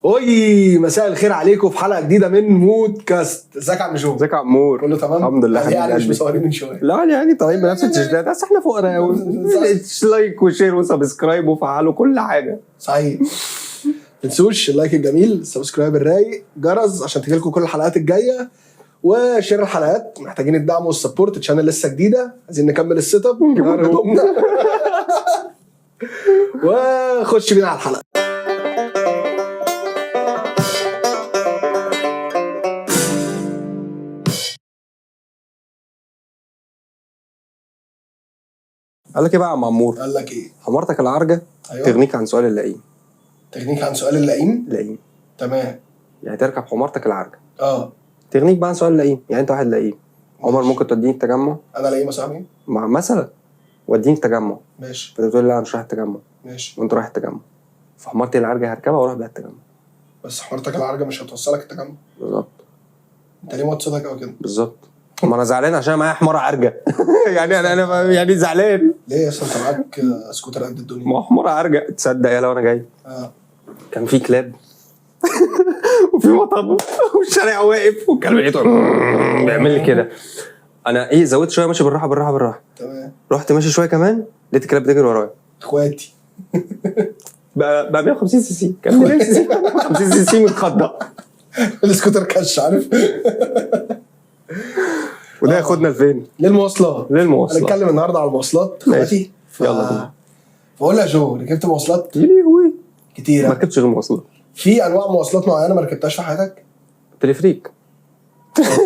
اوي مساء الخير عليكم في حلقه جديده من مودكاست. ازيك يا عم جو؟ ازيك يا عمور؟ كله تمام الحمد لله. يعني مش مصورين من شويه؟ لا يعني طيب بنفس التيشيرتات بس احنا فقراء قوي. لايك وشير وسبسكرايب وفعلوا كل حاجه. صحيح. تنسوش اللايك الجميل، السبسكرايب الرايق، جرس عشان تجيلكم كل الحلقات الجايه، وشير الحلقات. محتاجين الدعم والسبورت، الشانل لسه جديده، عايزين نكمل السيت اب وخش بينا على الحلقه. قال لك ايه بقى يا عم عمور؟ قال لك ايه؟ حمارتك العرجه. أيوة. تغنيك عن سؤال اللئيم. تغنيك عن سؤال اللئيم. لئيم تمام. يعني تركب حمارتك العرجه اه تغنيك بقى عن سؤال اللئيم. يعني انت واحد لئيم عمر، ممكن توديني التجمع؟ انا لئيم يا صاحبي مثلا وديني التجمع، ماشي. فانت بتقول لي لا انا مش رايح التجمع، ماشي. وانت رايح التجمع، فحمارتي العرجه هركبها واروح بيها التجمع. بس حمارتك العرجه مش هتوصلك التجمع. بالظبط. انت ليه موت صوتك او كده؟ بالظبط. ما انا زعلان عشان معايا حمار عرجه. يعني انا يعني زعلان. ليه يا اسطى انت معاك سكوتر قد الدنيا؟ ما هو حمار عرجه. تصدق يا لو انا جاي كان في كلاب وفي مطب والشارع واقف والكلب لقيته بيعمل لي كده. انا ايه زودت شويه، ماشي بالراحه بالراحه بالراحه، تمام. رحت ماشي شويه كمان لقيت الكلاب بتجري ورايا. اخواتي بقى 150 سي سي. كان 100 سي سي 50 سي سي متخضى. السكوتر كش عارف. وده ياخدنا لفين؟ للمواصلات. للمواصلات. هنتكلم النهارده على المواصلات اخواتي. يلا بينا. بقول يا جو، ركبت مواصلات يا لهوي كتيره. ما ركبتش غير مواصلات. في انواع مواصلات معينه ما ركبتهاش في حياتك؟ تلفريك.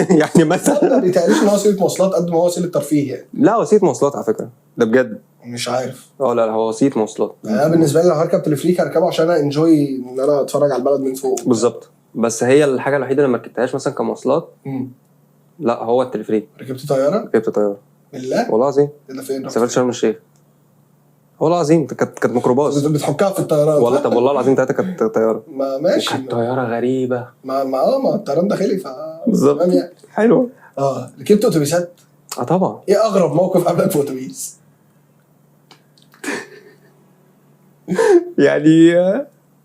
يعني ما مثلا بيتهيأليش ان هو وسيله مواصلات قد ما هو وسيله ترفيه يعني. لا وسيله مواصلات على فكره، ده بجد. مش عارف. لا هو وسيله مواصلات. انا بالنسبه لي لو هركب تلفريك هركبه عشان انا انجوي ان انا اتفرج على البلد من فوق. بالظبط. بس هي الحاجه الوحيده اللي ما ركبتهاش مثلا كمواصلات. لا هو التلفريك. ركبت طياره؟ ركبت طياره. بالله؟ والله العظيم. ده فين؟ سافرت شرم الشيخ. والله العظيم كانت ميكروباص. بتحكها في الطيران. والله طب والله العظيم ثلاثه كانت طياره. ما ماشي. كانت طياره غريبه. ما الطيران داخلي ف بالظبط يعني. حلو. ركبت اتوبيسات؟ طبعا. ايه اغرب موقف قابلك في اتوبيس؟ يعني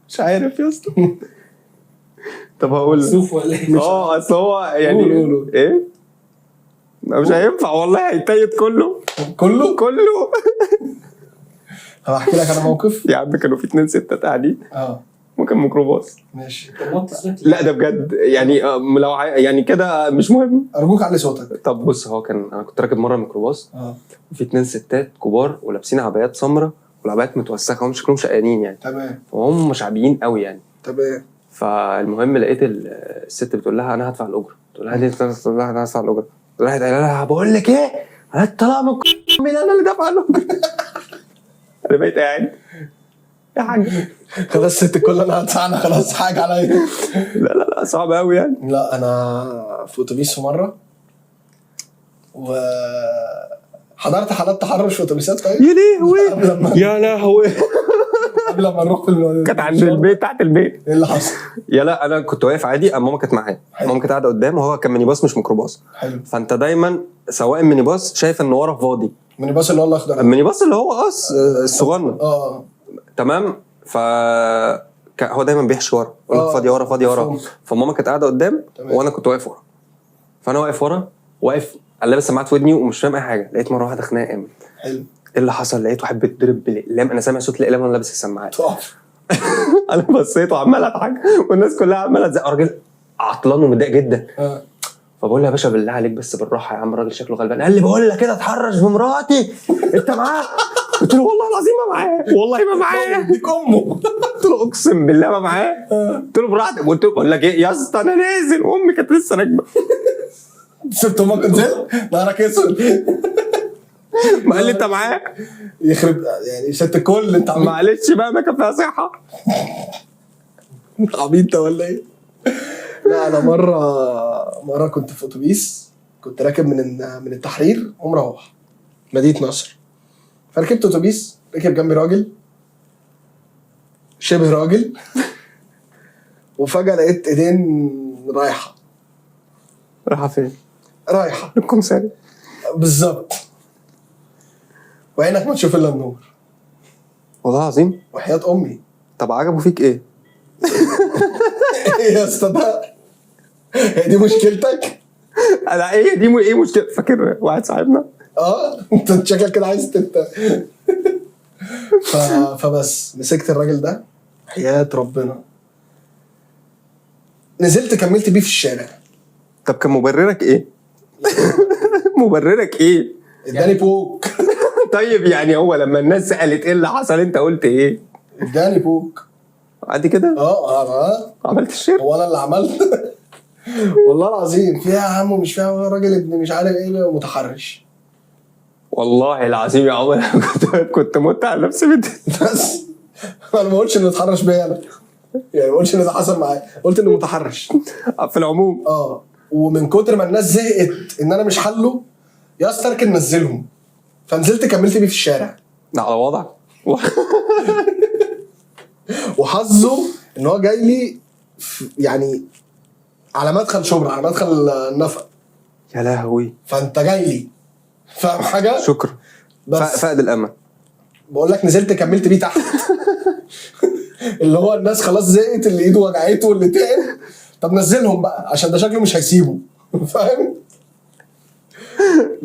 مش عارف يا اسطى. طب هقول مكسوف ولا ايه؟ اصل هو يعني قول. ايه؟ مش هينفع والله، هيتيت كله. طب احكي لك انا موقف. يا عم كانوا في 2 ستات قاعدين. ممكن ميكروباص. ماشي. لا ده بجد يعني لو يعني كده مش مهم. ارجوك علي صوتك. طب بص، هو انا كنت راكب مره ميكروباص. وفي 2 ستات كبار ولابسين عبايات سمراء والعبايات متوسخه وهم شكلهم شقيانين يعني. تمام. وهم شعبيين قوي يعني. تمام. فالمهم لقيت الست بتقول لها انا هدفع الاجره. تقول لها ليه؟ تقول لها انا هدفع الاجره. راحت قايله لها بقول لك ايه، انا الطلاق من انا اللي دافع الاجره. انا بقيت قاعد يا حاج خلاص الست الكل انا هدفعنا خلاص حاجه عليا. لا صعب قوي يعني. لا انا في اتوبيس في مره وحضرت حالات تحرش في اتوبيسات. طيب يا لهوي يا لهوي. قبل ما نروح في كانت عند البيت تحت البيت. ايه اللي حصل؟ يا لا انا كنت واقف عادي، ماما كانت معايا. ماما كانت قاعده قدام وهو كان ميني باص مش ميكروباص. حلو. فانت دايما سواق الميني باص شايف ان ورا فاضي. الميني باص اللي هو الاخضر. الميني باص اللي هو الصغنن. تمام. هو دايما بيحشي ورا، فاضي ورا فاضي ورا. فماما كانت قاعده قدام وانا كنت واقف ورا. فانا واقف ورا واقف لابس سماعات في ودني ومش فاهم اي حاجه. لقيت مره واحده خناقه قامت. حلو. ايه اللي حصل؟ لقيت واحد بيتضرب بالاقلام. انا سامع صوت الاقلام وانا لابس السماعات. انا بصيت وعمال اضحك والناس كلها عماله تزق. راجل عطلان ومتضايق جدا. فبقول له يا باشا بالله عليك بس بالراحه يا عم، الراجل شكله غلبان. قال لي بقول لك كده اتحرش بمراتي انت معاه؟ قلت له والله العظيم ما معاه، والله ما معاه. ديك امه. قلت له اقسم بالله ما معاه. قلت له براحتك. قلت له بقول لك ايه يا اسطى انا نازل وامي كانت لسه راكبه. سبت امك نزل نهارك اسود. ما قال لي انت معاه يخرب يعني ست الكل انت عميد. معلش بقى ما كان فيها صحه. عبيط ولا ايه؟ لا انا مره كنت في اتوبيس، كنت راكب من التحرير ومروح مدينه نصر. فركبت اتوبيس، ركب جنبي راجل شبه راجل وفجاه لقيت ايدين رايحه فين؟ رايحه الكمثري بالظبط، وعينك ما تشوف الا النور. والله العظيم وحياة امي. طب عجبه فيك ايه؟ ايه يا اسطى ده؟ هي دي مشكلتك؟ انا ايه دي ايه مشكله؟ فاكر واحد صاحبنا انت شكلك كده عايز فبس مسكت الراجل ده حياة ربنا، نزلت كملت بيه في الشارع. طب كان مبررك ايه؟ مبررك ايه؟ اداني بوك. طيب يعني هو لما الناس سألت ايه اللي حصل انت قلت ايه؟ اداني بوك عادي كده؟ عملت الشير؟ هو انا اللي عملت؟ والله العظيم فيها يا عم، مش فيها راجل ابن مش عارف ايه متحرش. والله العظيم يا عمر كنت مت على نفسي بس انا ما قلتش انه اتحرش بيا انا، يعني ما قلتش ان ده حصل معايا، قلت انه متحرش في العموم. ومن كتر ما الناس زهقت ان انا مش حله يا اسطى اركن نزلهم، فنزلت كملت بيه في الشارع على وضع. وحظه ان هو جاي لي يعني على مدخل شبرا، على مدخل النفق. يا لهوي، فانت جاي لي فاهم حاجه. شكرا. فقد الامل. بقول لك نزلت كملت بيه تحت. اللي هو الناس خلاص زهقت، اللي ايده وجعته واللي تعب، طب نزلهم بقى عشان ده شكله مش هيسيبه. فاهم؟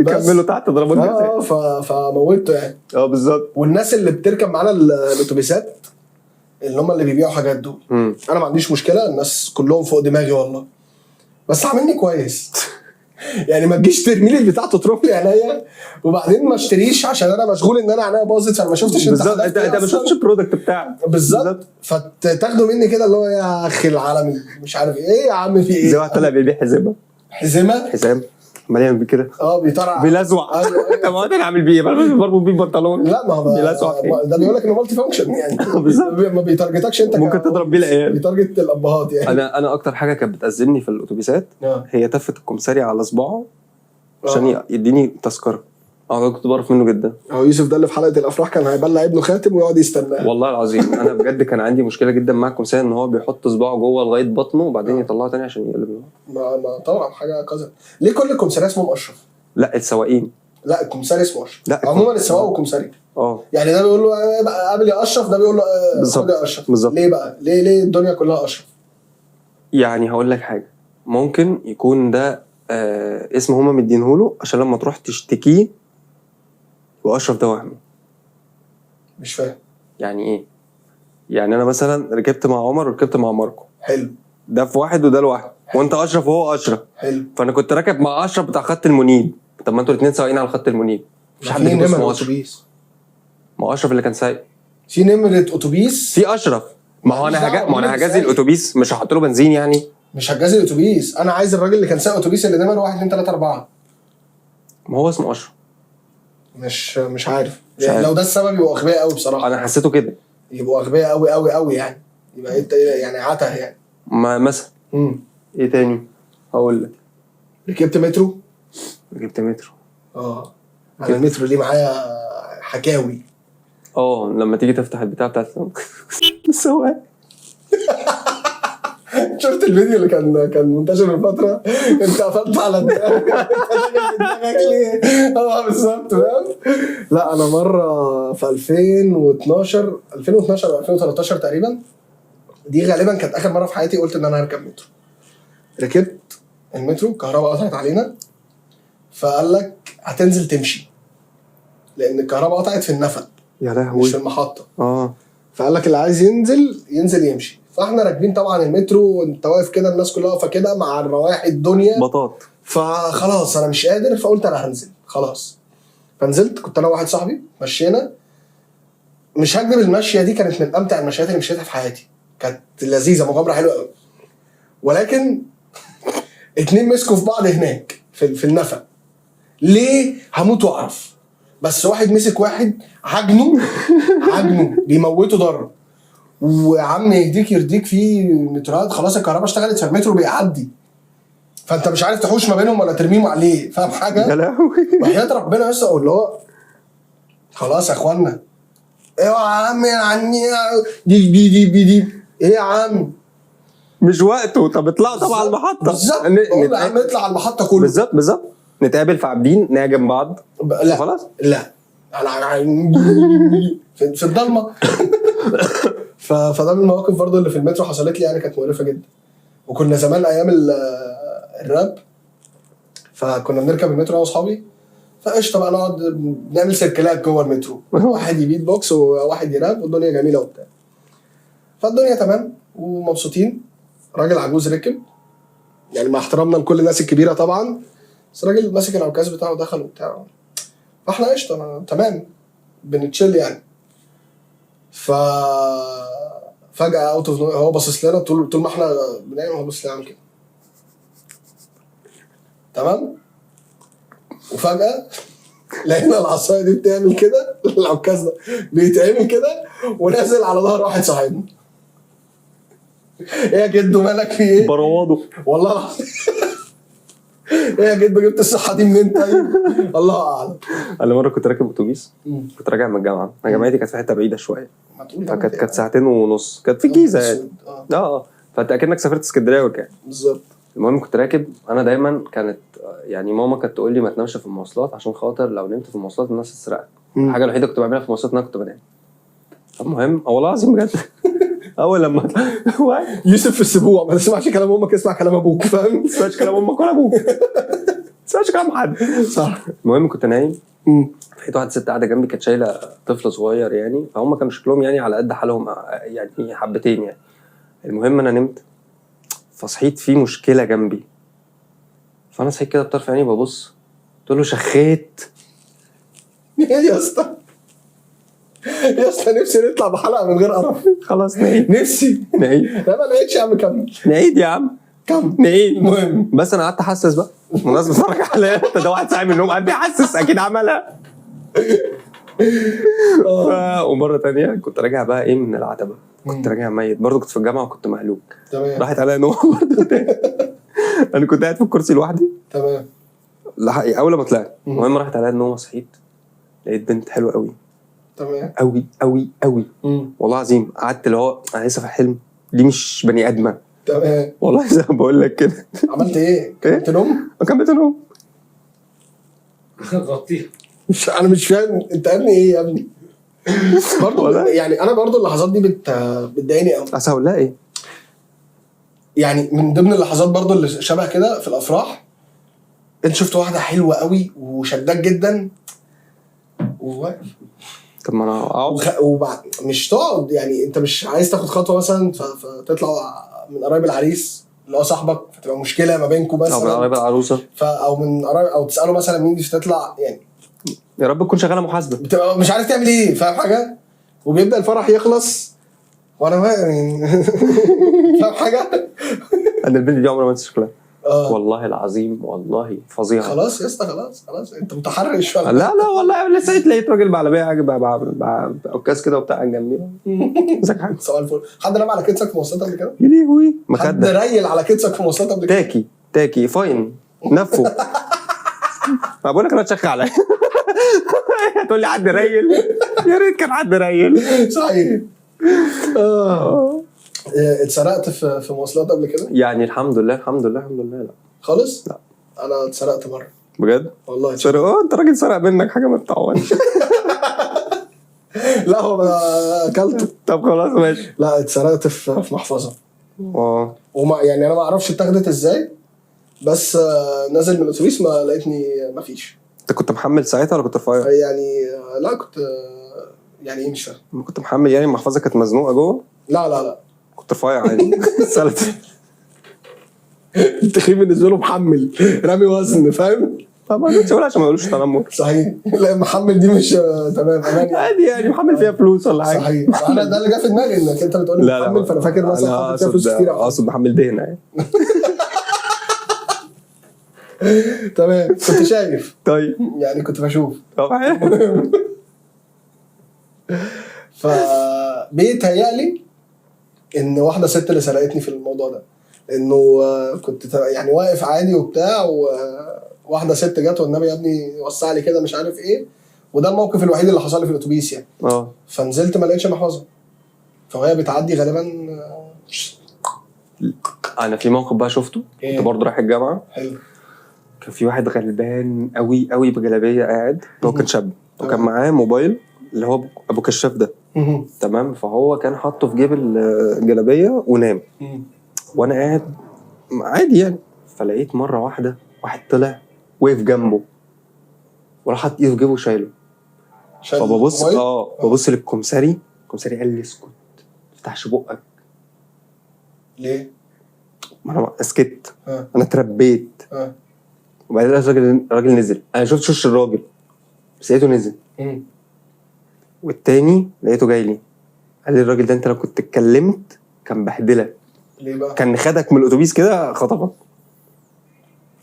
كملوا تحت ضربات جزاء. فموته يعني. بالظبط. والناس اللي بتركب معانا الاتوبيسات اللي هم اللي بيبيعوا حاجات دول، انا ما عنديش مشكله، الناس كلهم فوق دماغي والله، بس عاملني كويس. يعني ما تجيش ترمي لي البتاع تطرف لي عينيا وبعدين ما اشتريش عشان انا مشغول ان انا عينيا باظت فانا ما شفتش. بالظبط، انت ما شفتش البرودكت بتاعك. بالظبط. فتاخده مني كده اللي هو يا اخي العالمي مش عارف ايه يا عم في ايه. زي واحد طلع بيبيع حزام عمال يعمل كده بيطرع بيلزوع. طب هو ده انا عامل بيه ايه؟ برضه بيه بنطلون. لا ما هو ده بيقول لك انه مالتي فانكشن يعني. بالظبط. ما بيتارجتكش انت، ممكن تضرب بيه العيال، بيتارجت الابهات يعني. انا اكتر حاجه كانت بتأزمني في الاتوبيسات هي تفه الكمساري على صباعه عشان يديني تذكره. كنت بعرف منه جدا. يوسف ده اللي في حلقه الافراح كان هيبلع ابنه خاتم ويقعد يستناه. والله العظيم انا بجد كان عندي مشكله جدا مع الكمساري ان هو بيحط صباعه جوه لغايه بطنه وبعدين يطلعه تاني عشان يقلب. ما طبعا حاجه قذره. ليه كل الكمساري اسمهم اشرف؟ لا السواقين. لا الكمساري اسمه اشرف. لا عموما السواق والكمساري. يعني ده بيقول له قابل يا اشرف، ده بيقول له خد يا اشرف. بالظبط. ليه بقى؟ ليه الدنيا كلها اشرف؟ يعني هقول لك حاجه، ممكن يكون ده اسم هما مدينهوله عشان لما تروح تشتكيه واشرف ده وهمي. مش فاهم يعني ايه؟ يعني انا مثلا ركبت مع عمر وركبت مع ماركو. حلو. ده في واحد وده لواحد، وانت اشرف وهو اشرف. حلو. فانا كنت راكب مع اشرف بتاع خط المنيب. طب ما انتوا الاثنين سواقين على خط المنيب، مش حد فيه اسمه اتوبيس. ما اشرف اللي كان سايق. في نمره اتوبيس في اشرف. ما هو انا هجازي الاتوبيس، مش هحط له بنزين يعني. مش هجازي الاتوبيس، انا عايز الراجل اللي كان سايق اتوبيس اللي نمره 1 2 3 4. ما هو اسمه اشرف. مش عارف يعني. لو ده السبب يبقوا اغبياء قوي بصراحه. انا حسيته كده. يبقوا اغبياء قوي قوي قوي يعني. يبقى انت يعني عته يعني. ما مثلا ايه تاني هقول لك؟ ركبت مترو. انا المترو ليه معايا حكاوي. لما تيجي تفتح البتاع بتاعت السواق. شفت الفيديو اللي كان منتشر من فتره؟ انت قفلت على دماغك ليه؟ بالظبط فاهم. لا انا مره في 2012 او 2013 تقريبا، دي غالبا كانت اخر مره في حياتي قلت ان انا هركب مترو. ركبت المترو، الكهرباء قطعت علينا، فقال لك هتنزل تمشي لان الكهرباء قطعت في النفق. يا لهوي. مش في المحطه. فقال لك اللي عايز ينزل يمشي. فاحنا راكبين طبعا المترو وانت واقف كده، الناس كلها واقفه كده مع روايح الدنيا بطاط. فخلاص انا مش قادر، فقلت انا هنزل خلاص. فنزلت، كنت انا وواحد صاحبي مشينا. مش هكذب، المشيه دي كانت من امتع المشيات اللي مشيتها في حياتي، كانت لذيذه، مغامره حلوه قوي. ولكن 2 مسكوا في بعض هناك في النفق. ليه؟ هموت واعرف. بس واحد مسك واحد عجنه بيموته ضرب. وعم يهديك يرضيك في مترات خلاص الكهرباء اشتغلت في المترو بيعدي، فانت مش عارف تحوش ما بينهم ولا ترميهم عليه. فاهم حاجه؟ يا لهوي. وحياة ربنا لسه اقول له خلاص يا اخوانا اوعى يا عم يعني دي ايه يا عم مش وقته. طب اطلعوا طبعا على المحطه. بالظبط. يا عم اطلع على المحطه كله. بالظبط. نتقابل في عابدين نهاجم بعض. لا خلاص. لا في الضلمه. فده من المواقف برضه اللي في المترو حصلت لي يعني، كانت مقرفه جدا. وكنا زمان ايام الراب، فكنا بنركب المترو انا واصحابي، فقشطه بقى نقعد نعمل سيركلات جوه المترو، واحد يبيت بوكس وواحد يراب والدنيا جميله وبتاع. فالدنيا تمام ومبسوطين. راجل عجوز ركب، يعني مع احترامنا لكل الناس الكبيره طبعا، بس الراجل ماسك العكاز بتاعه دخل وبتاع، فاحنا قشطه تمام بنتشيل يعني. فجأة اوت اوف هو باصص لنا طول ما احنا بنعمل، هو باصص لنا كده تمام. وفجأة لقينا العصايه دي بتعمل كده، العكاز ده بيتعمل كده ونازل على ظهر واحد صاحبنا. ايه يا جدو مالك في ايه؟ برواضه والله العظيم. ايه يا جدو جبت الصحه دي منين طيب؟ الله اعلم. انا مره كنت راكب اتوبيس، كنت راجع من الجامعه، انا جامعتي كانت في حته بعيده شويه، فكانت 2.5 ساعات، كانت في الجيزه يعني. فانت اكنك سافرت اسكندريه وكده بالظبط. المهم كنت راكب، انا دايما كانت يعني ماما كانت تقول لي ما تنامش في المواصلات عشان خاطر لو نمت في المواصلات الناس تسرقك. الحاجه الوحيده كنت بعملها في المواصلات ان انا كنت بنام. المهم والله العظيم بجد اول لما يوسف في السبوع ما تسمعش كلام امك، اسمع كلام ابوك، فاهم؟ ما تسمعش كلام امك ولا ابوك، ما تسمعش كلام حد، صح. المهم كنت نايم، لقيت واحده ست قاعده جنبي كانت شايله طفل صغير يعني، فهم كانوا شكلهم يعني على قد حالهم يعني حبتين يعني. المهم انا نمت، فصحيت في مشكله جنبي، فانا صحيت كده بطرف عيني ببص، قلت له شخيت. يا اسطى يا اسطى نفسي نطلع بحلقه من غير قرف. خلاص نعيد، نفسي نعيد. لا ما لقيتش يا عم، كمل. نعيد يا عم، كمل. نعيد. المهم بس انا قعدت احسس بقى، والناس بتتفرج عليا، ده واحد صاحي من النوم قاعد بيحسس اكيد عملها. ومره تانية كنت راجع بقى ايه من العتبه، كنت راجع ميت برضه، كنت في الجامعه وكنت مهلوك، تمام. راحت عليا نوم برضه تاني. انا كنت قاعد في الكرسي لوحدي، تمام، اول ما طلعت المهم راحت عليا النوم، صحيت لقيت بنت حلوه قوي، تمام قوي قوي قوي، والله العظيم قعدت اللي هو انا لسه في الحلم، دي مش بني ادمه. تمام والله زي ما بقول لك كده. عملت ايه؟ كملت نوم؟ كملت نوم. غطيها. انا مش فاهم انت يا ابني ايه يا ابني. برضه يعني انا برضه اللحظات دي بتضايقني قوي. اصل هقول لها ايه؟ يعني من ضمن اللحظات برضه اللي شبه كده في الافراح، انت شفت واحده حلوه قوي وشداك جدا وواقف، طب ما انا اقعد مش تقعد يعني، انت مش عايز تاخد خطوه مثلا فتطلع من قرايب العريس اللي هو صاحبك، فتبقى مشكله ما بينكم مثلا، او من قرايب العروسه، او من قرايب، او تساله مثلا مين دي تطلع يعني، يا رب تكون شغاله محاسبه، بتبقى مش عارف تعمل ايه، فاهم حاجه؟ وبيبدا الفرح يخلص وانا فاهم حاجه؟ انا البنت دي عمرها ما انسى شكلها. والله العظيم والله فظيعه. خلاص يا اسطى خلاص انت متحرش ولا؟ لا والله لسه لقيت راجل بعلبيه عكاز كده وبتاع جنبي. ازيك حاجه؟ سؤال الفل. حد نام على كتفك في مواصلات قبل كده؟ يا لهوي حد ريل على كتفك في مواصلات قبل كده؟ تاكي فاين نفو. ما بقول لك انا تشخ عليا. هتقول لي حد ريل؟ يا ريت كان حد ريل. صحيح. اتسرقت في مواصلات قبل كده؟ يعني الحمد لله لا خالص؟ لا. انا اتسرقت مره. بجد؟ والله انت راجل سرق منك حاجه ما تتعوضش. لا هو اكلته. طب خلاص ماشي. لا اتسرقت في محفظه. يعني انا ما اعرفش اتاخدت ازاي، بس نازل من الاتوبيس ما لقيتني ما فيش. انت كنت محمل ساعتها ولا كنت رفيع؟ يعني لا كنت يعني ايه مش فاهم. كنت محمل يعني المحفظه كانت مزنوقه جوه؟ لا كنت رفيع عادي. سلت. التخين بالنسبه له محمل رامي وزن، فاهم؟ طبعا ما تقولش عشان ما يقولوش تنمر. صحيح. لا محمل دي مش تمام امان عادي يعني محمل فيها فلوس ولا حاجه. صحيح. انا ده اللي جه في دماغي انك انت بتقول لي محمل، فانا فاكر مثلا حاطط فيها فلوس كتير. اقصد محمل دهنه يعني. تمام كنت شايف. طيب يعني كنت بشوف. طبعا. فبيتهيألي ان واحده ست اللي سرقتني في الموضوع ده، انه كنت يعني واقف عادي وبتاع، وواحده ست جت والنبي يا ابني وسع لي كده مش عارف ايه، وده الموقف الوحيد اللي حصل لي في الاتوبيس يعني. فنزلت ما لقيتش محفظه، فهي بتعدي غالبا. انا في موقف بقى شفته، كنت برضه رايح الجامعه. حلو. كان في واحد غلبان قوي قوي بجلابيه قاعد، هو كان شاب وكان معاه موبايل اللي هو ابو كشاف ده. تمام. فهو كان حاطه في جيب الجلابيه ونام، وانا قاعد عادي يعني. فلقيت مره واحده واحد طلع وقف جنبه وراح حط ايده في جيبه وشايله. فببص ببص للكمساري. الكمساري قال لي اسكت، ما تفتحش بقك. ليه؟ ما انا اسكت. انا اتربيت. وبعدين الراجل نزل. انا شفت وش الراجل بس لقيته نزل. والتاني لقيته جاي لي قال لي الراجل ده انت لو كنت اتكلمت كان بهدلك. ليه بقى؟ كان خدك من الاتوبيس كده خطفك.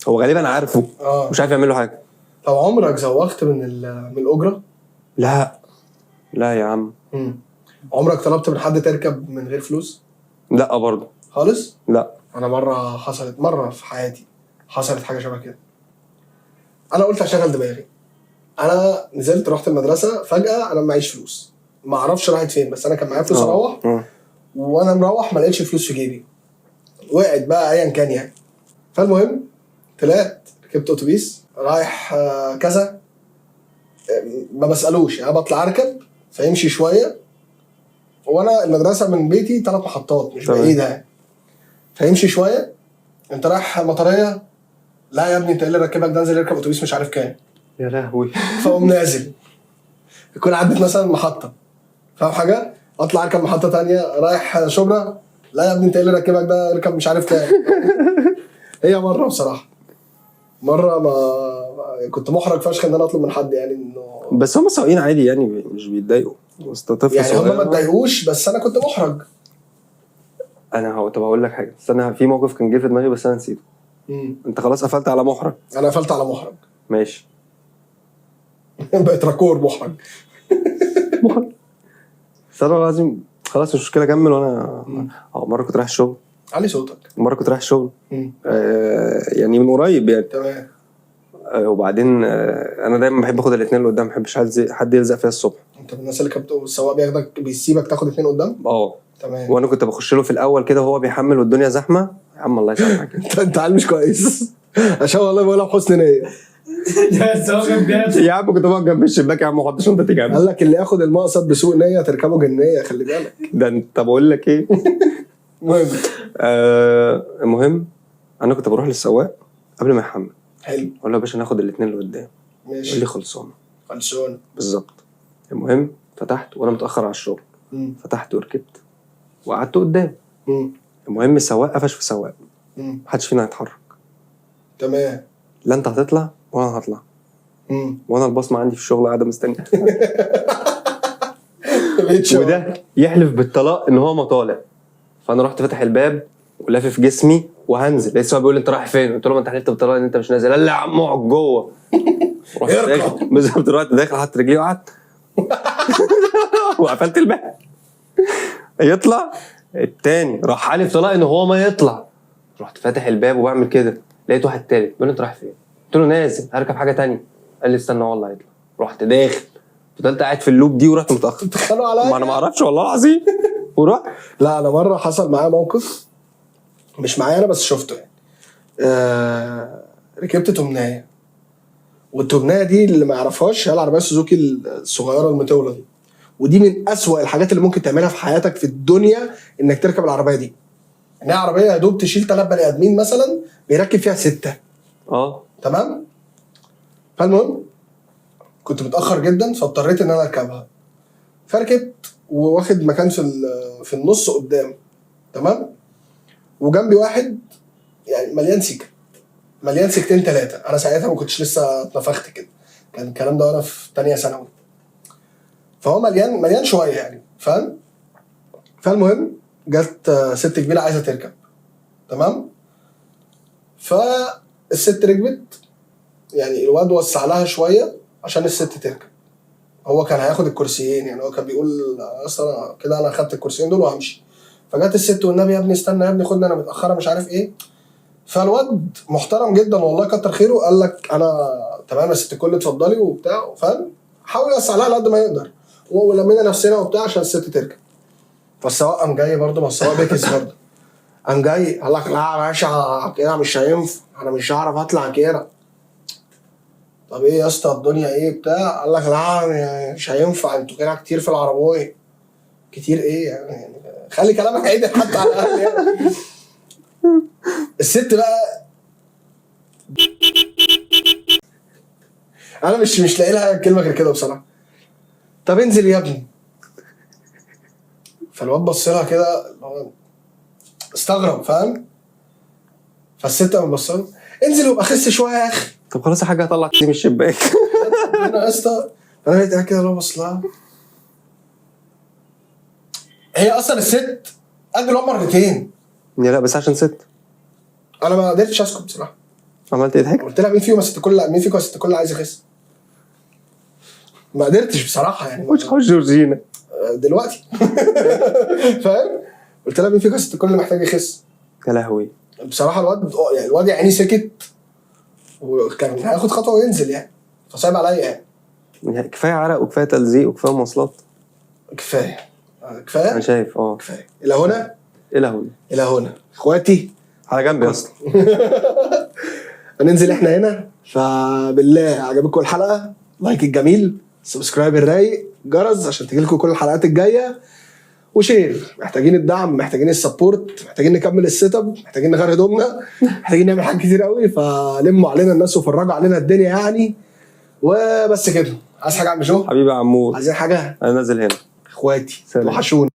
هو غالبا عارفه. مش عارف يعمل له حاجه. طب عمرك زوغت من الاجره؟ لا يا عم. عمرك طلبت من حد تركب من غير فلوس؟ لا برضه خالص. لا. انا مره في حياتي حصلت حاجه شبه كده. انا قلت اشغل دماغي. انا نزلت رحت المدرسه فجاه، انا معيش فلوس، ما اعرفش راحت فين، بس انا كان معايا فلوس اروح. وانا مروح ما لقيتش فلوس في جيبي، وقعت بقى ايا كان يعني. فالمهم طلعت ركبت اتوبيس رايح كذا، ما بسالوش يعني، بطلع اركب فيمشي شويه، وانا المدرسه من بيتي 3 محطات مش بعيده يعني. فيمشي شويه، انت رايح مطريه؟ لا يا ابني انت اللي راكبك ده نزل يركب اتوبيس مش عارف كام. يا لهوي. فاقوم نازل، يكون عدت مثلا محطه، فاهم حاجه؟ اطلع اركب محطه تانية رايح شبرا، لا يا ابني انت اللي راكبك ده اركب مش عارف كام. هي مره بصراحه، مره ما كنت محرج فشخ ان انا اطلب من حد يعني انه، بس هم سواقين عادي يعني مش بيتضايقوا يعني هم ما اتضايقوش بس انا كنت محرج. انا طب هقول لك حاجه، استنى في موقف كان جه في دماغي بس انا نسيته. انت خلاص قفلت على محرج. انا قفلت على محرج. ماشي. بقيت راكور محرج. استنى لازم خلاص مش مشكله كمل. وانا مره كنت رايح الشغل. علي صوتك. مره كنت رايح الشغل يعني من قريب يعني. تمام. وبعدين انا دايما بحب اخد الاثنين اللي قدام، ما بحبش حد يلزق فيا الصبح. انت من الناس اللي كانت السواق بياخدك بيسيبك تاخد 2 قدام؟ تمام. وانا كنت بخش له في الاول كده وهو بيحمل والدنيا زحمه. يا عم الله يسامحك. انت عيل مش كويس. عشان والله بقولها بحسن نيه. يا عم كنت بقى جنب الشباك يا عم وحط شنطه تيجي. قال لك اللي ياخد المقصد بسوء نيه تركبه جنيه، خلي بالك. ده انت بقول لك ايه. المهم انا كنت بروح للسواق قبل ما يحمل. حلو. اقول له يا باشا ناخد الاثنين اللي قدام. ماشي. قال لي خلصانه. بالظبط. المهم فتحت وانا متاخر على الشغل. فتحت وركبت وقعدت قدام. المهم السواق قفش في سواق. محدش فينا هيتحرك. تمام. لا انت هتطلع وانا هطلع. وانا البصمه عندي في الشغل قاعده مستنيه. وده يحلف بالطلاق ان هو ما طالع. فانا رحت فتح الباب ولافف جسمي وهنزل. لسه بيقول لي انت رايح فين؟ قلت له ما انت حلفت بالطلاق ان انت مش نازل. قال لي يا عم اقعد جوه. بالظبط. رحت داخل حط رجلي وقعدت. وقفلت الباب. يطلع التاني راح حالف طلاق ان هو ما يطلع. رحت فاتح الباب وبعمل كده لقيت واحد تالت بيقول لي انت رايح فين؟ قلت له نازل هركب حاجه تانية. قال لي استنى والله هيطلع. رحت داخل فضلت قاعد في اللوب دي ورحت متاخر. تخلوا عليا. ما انا ما اعرفش والله العظيم. ورحت. لا انا مره حصل معايا موقف مش معايا انا بس شفته يعني. ركبت تمنايه، والتمنايه دي اللي ما يعرفهاش هي العربيه السوزوكي الصغيره المطوله دي، ودي من أسوأ الحاجات اللي ممكن تعملها في حياتك في الدنيا انك تركب العربيه دي. ان هي عربيه يا دوب تشيل 3 بني ادمين مثلا، بيركب فيها 6. تمام. فالمهم كنت متاخر جدا فاضطريت ان انا اركبها. فركبت وواخد مكان في النص قدام. تمام. وجنبي واحد يعني مليان سكتين 3. انا ساعتها ما كنتش لسه اتنفخت كده، كان الكلام ده وانا في تانية ثانوي. فهو مليان شويه يعني، فاهم؟ فالمهم جت ست كبيره عايزه تركب. تمام. فالست ركبت، يعني الواد وسع لها شويه عشان الست تركب. هو كان هياخد الكرسيين، يعني هو كان بيقول اصلا كده انا اخدت الكرسيين دول وهمشي. فجت الست والنبي يا ابني استنى يا ابني خدني انا متاخره مش عارف ايه. فالواد محترم جدا والله كتر خيره، قال لك انا تمام يا ست الكل اتفضلي وبتاع، فاهم؟ حاول يوسع لها على قد ما يقدر ولمينا نفسنا وبتاع عشان الست تركب. فالسواق قام جاي برضه، ما السواق بيكس برضه، قام جاي قال لك لا يا باشا كده مش هينفع، انا مش هعرف اطلع كده. طب ايه يا اسطى الدنيا ايه بتاع؟ قال لك لا مش هينفع، انتوا كده كتير في العربيه. كتير ايه يعني؟ خلي كلامك عيد حتى على الاقل يعني. الست بقى انا مش لاقي لها كلمه غير كده بصراحه. طب انزل يا ابني. فالواد بص لها كده استغرب، فاهم؟ فالست قام بص له انزل وابقى خس شويه يا اخي. طب خلاص يا حاج هطلع دي من الشباك. انا يا اسطى انا بقيت قاعد كده ببص لها. هي اصلا الست قد الواد مرتين. لا بس عشان ست. انا ما قدرتش اسكت بصراحه. عملت ايه ضحك؟ قلت لها مين فيكم يا ست الكل، مين فيكم يا ست الكل عايز يخس؟ ما قدرتش بصراحه يعني. مش حوش جورجينا دلوقتي. فاهم؟ قلت لها مين فيكم يا ست الكل محتاج يخس؟ يا لهوي. بصراحه الواد يعني سكت وكان هياخد خطوه وينزل يعني، فصعب عليا يعني كفايه عرق وكفايه تلزيق وكفايه مواصلات. كفايه انا شايف كفايه. الى هنا الى هنا اخواتي على جنب يا اسطى. هننزل احنا هنا. فبالله عجبكم الحلقه، لايك الجميل، سبسكرايب الرايق، جرس عشان تجيلكم كل الحلقات الجايه، وشير. محتاجين الدعم، محتاجين السبورت، محتاجين نكمل السيت اب، محتاجين نغير هدومنا، محتاجين نعمل حاجات كتير قوي. فلموا علينا الناس وفرجوا علينا الدنيا يعني. وبس كده. عايز حاجه يا عم جو؟ حبيبي يا عمور. عايزين حاجه؟ انا نازل هنا. اخواتي وحشوني.